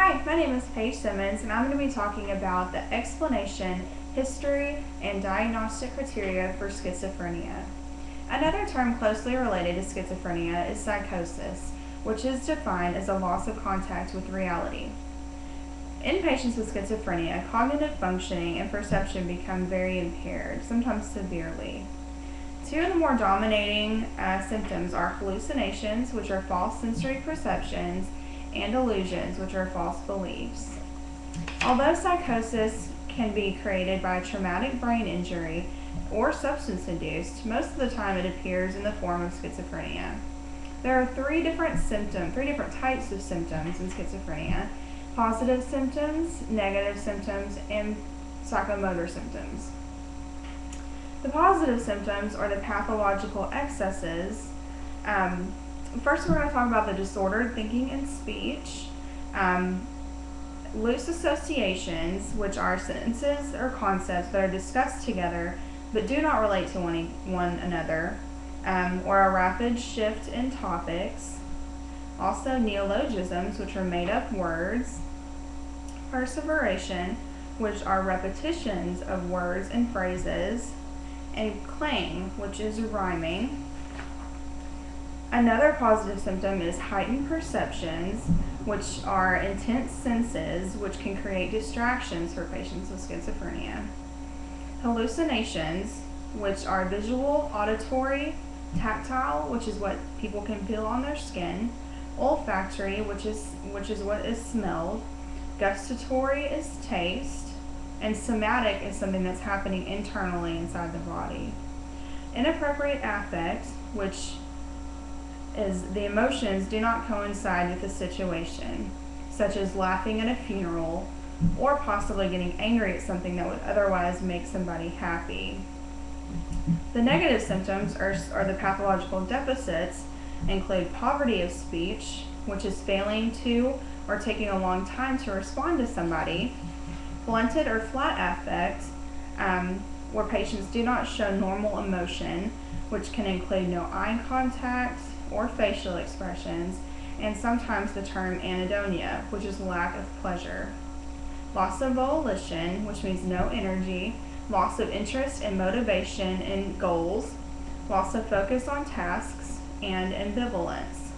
Hi, my name is Paige Simmons, and I'm going to be talking about the explanation, history, and diagnostic criteria for schizophrenia. Another term closely related to schizophrenia is psychosis, which is defined as a loss of contact with reality. In patients with schizophrenia, cognitive functioning and perception become very impaired, sometimes severely. Two of the more dominating symptoms are hallucinations, which are false sensory perceptions, and illusions, which are false beliefs. Although psychosis can be created by a traumatic brain injury or substance-induced, most of the time it appears in the form of schizophrenia. There are three different types of symptoms in schizophrenia: positive symptoms, negative symptoms, and psychomotor symptoms. The positive symptoms are the pathological excesses. First, we're going to talk about the disordered thinking and speech, loose associations, which are sentences or concepts that are discussed together but do not relate to one another, or a rapid shift in topics. Also, neologisms, which are made-up words, perseveration, which are repetitions of words and phrases, and clang, which is rhyming. Another positive symptom is heightened perceptions, which are intense senses which can create distractions for patients with schizophrenia. Hallucinations, which are visual, auditory, tactile, which is what people can feel on their skin, olfactory, which is what is smelled, gustatory is taste, and somatic is something that's happening internally inside the body. Inappropriate affect, which is the emotions do not coincide with the situation, such as laughing at a funeral or possibly getting angry at something that would otherwise make somebody happy. The negative symptoms are the pathological deficits include poverty of speech, which is failing to or taking a long time to respond to somebody, blunted or flat affect, where patients do not show normal emotion, which can include no eye contact or facial expressions, and sometimes the term anhedonia, which is lack of pleasure. Loss of volition, which means no energy, loss of interest and motivation in goals, loss of focus on tasks, and ambivalence.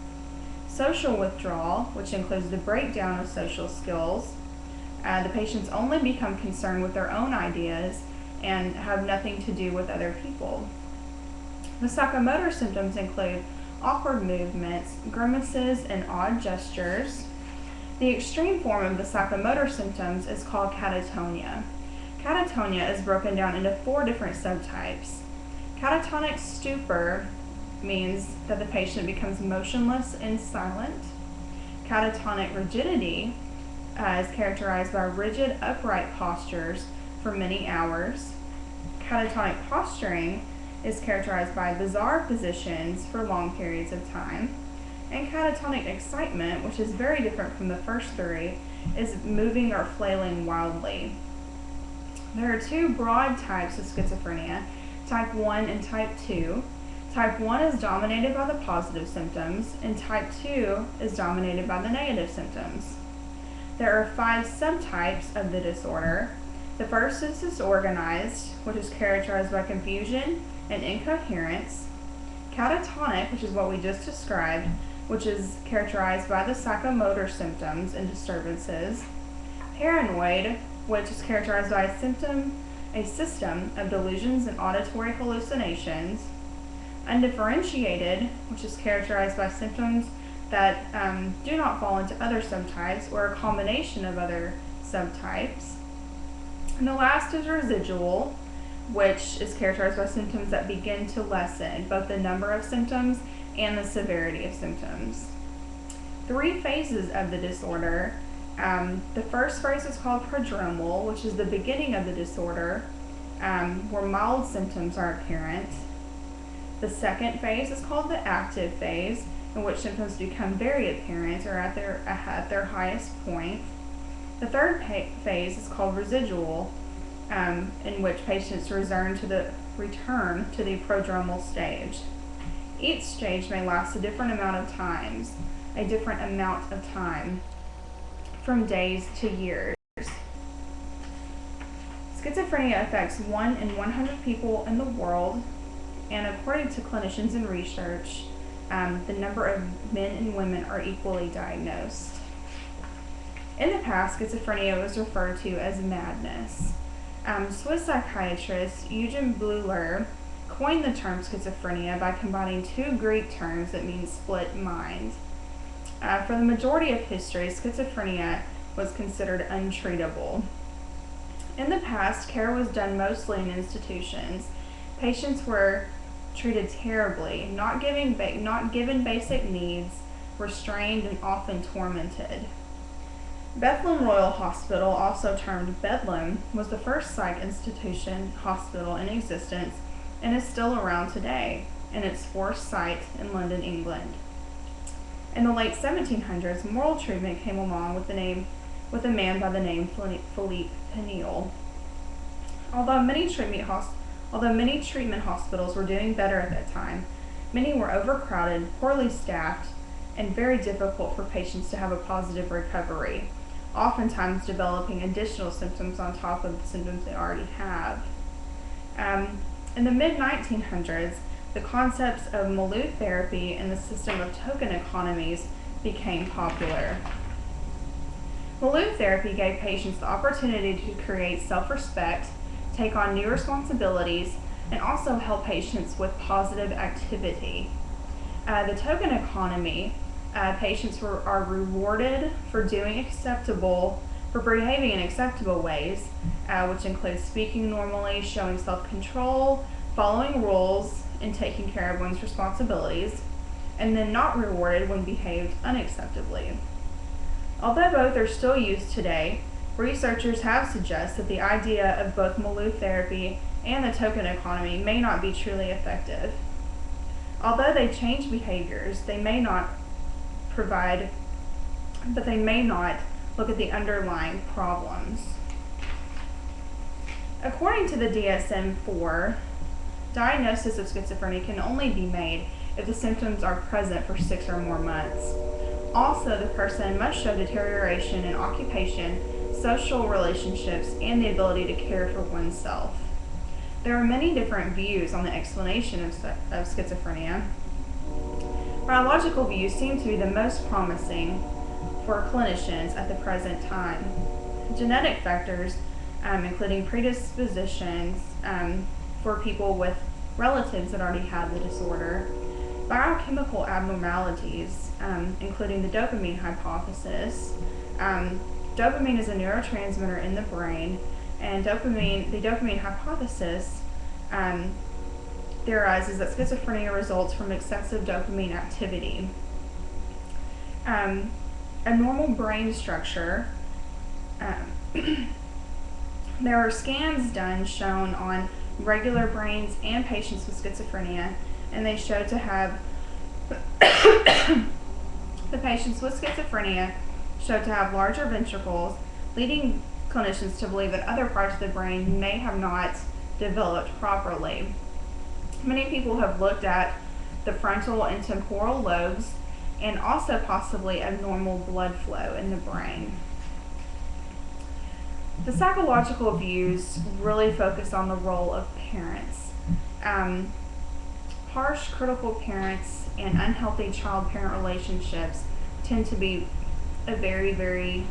Social withdrawal, which includes the breakdown of social skills. The patients only become concerned with their own ideas and have nothing to do with other people. The psychomotor symptoms include awkward movements, grimaces, and odd gestures. The extreme form of the psychomotor symptoms is called catatonia. Catatonia is broken down into 4 different subtypes. Catatonic stupor means that the patient becomes motionless and silent. Catatonic rigidity is characterized by rigid, upright postures for many hours. Catatonic posturing is characterized by bizarre positions for long periods of time. And catatonic excitement, which is very different from the first 3, is moving or flailing wildly. There are 2 broad types of schizophrenia, type 1 and type 2. Type 1 is dominated by the positive symptoms, and type 2 is dominated by the negative symptoms. There are 5 subtypes of the disorder. The first is disorganized, which is characterized by confusion and incoherence. Catatonic, which is what we just described, which is characterized by the psychomotor symptoms and disturbances. Paranoid, which is characterized by a system of delusions and auditory hallucinations. Undifferentiated, which is characterized by symptoms that do not fall into other subtypes or a combination of other subtypes. And the last is residual, which is characterized by symptoms that begin to lessen, both the number of symptoms and the severity of symptoms. 3 phases of the disorder. The first phase is called prodromal, which is the beginning of the disorder, where mild symptoms are apparent. The second phase is called the active phase, in which symptoms become very apparent or at their highest point. The third phase is called residual, in which patients return to the prodromal stage. Each stage may last a different amount of time. from days to years. Schizophrenia affects 1 in 100 people in the world, and according to clinicians and research, the number of men and women are equally diagnosed. In the past, schizophrenia was referred to as madness. Swiss psychiatrist Eugen Bleuler coined the term schizophrenia by combining two Greek terms that mean split mind. For the majority of history, schizophrenia was considered untreatable. In the past, care was done mostly in institutions. Patients were treated terribly, not given basic needs, restrained, and often tormented. Bethlehem Royal Hospital, also termed Bedlam, was the first psych institution hospital in existence and is still around today in its fourth site in London, England. In the late 1700s, moral treatment came along with a man by the name Philippe Pinel. Although many treatment hospitals were doing better at that time, many were overcrowded, poorly staffed, and very difficult for patients to have a positive recovery, oftentimes developing additional symptoms on top of the symptoms they already have. In the mid-1900s, the concepts of Malou therapy and the system of token economies became popular. Malou therapy gave patients the opportunity to create self-respect, take on new responsibilities, and also help patients with positive activity. The token economy, patients are rewarded for behaving in acceptable ways, which includes speaking normally, showing self-control, following rules, and taking care of one's responsibilities, and then not rewarded when behaved unacceptably. Although both are still used today, researchers have suggested that the idea of both Malou therapy and the token economy may not be truly effective. Although they change behaviors, they may not look at the underlying problems. According to the DSM-4, diagnosis of schizophrenia can only be made if the symptoms are present for 6 or more months. Also, the person must show deterioration in occupation, social relationships, and the ability to care for oneself. There are many different views on the explanation of schizophrenia. Biological views seem to be the most promising for clinicians at the present time. Genetic factors, including predispositions for people with relatives that already have the disorder, biochemical abnormalities, including the dopamine hypothesis. Dopamine is a neurotransmitter in the brain, and the dopamine hypothesis theorizes that schizophrenia results from excessive dopamine activity. A normal brain structure, there are scans shown on regular brains and patients with schizophrenia, and they show to have the patients with schizophrenia show to have larger ventricles, leading clinicians to believe that other parts of the brain may have not developed properly. Many people have looked at the frontal and temporal lobes and also possibly abnormal blood flow in the brain. The psychological views really focus on the role of parents. Harsh, critical parents and unhealthy child-parent relationships tend to be a very, very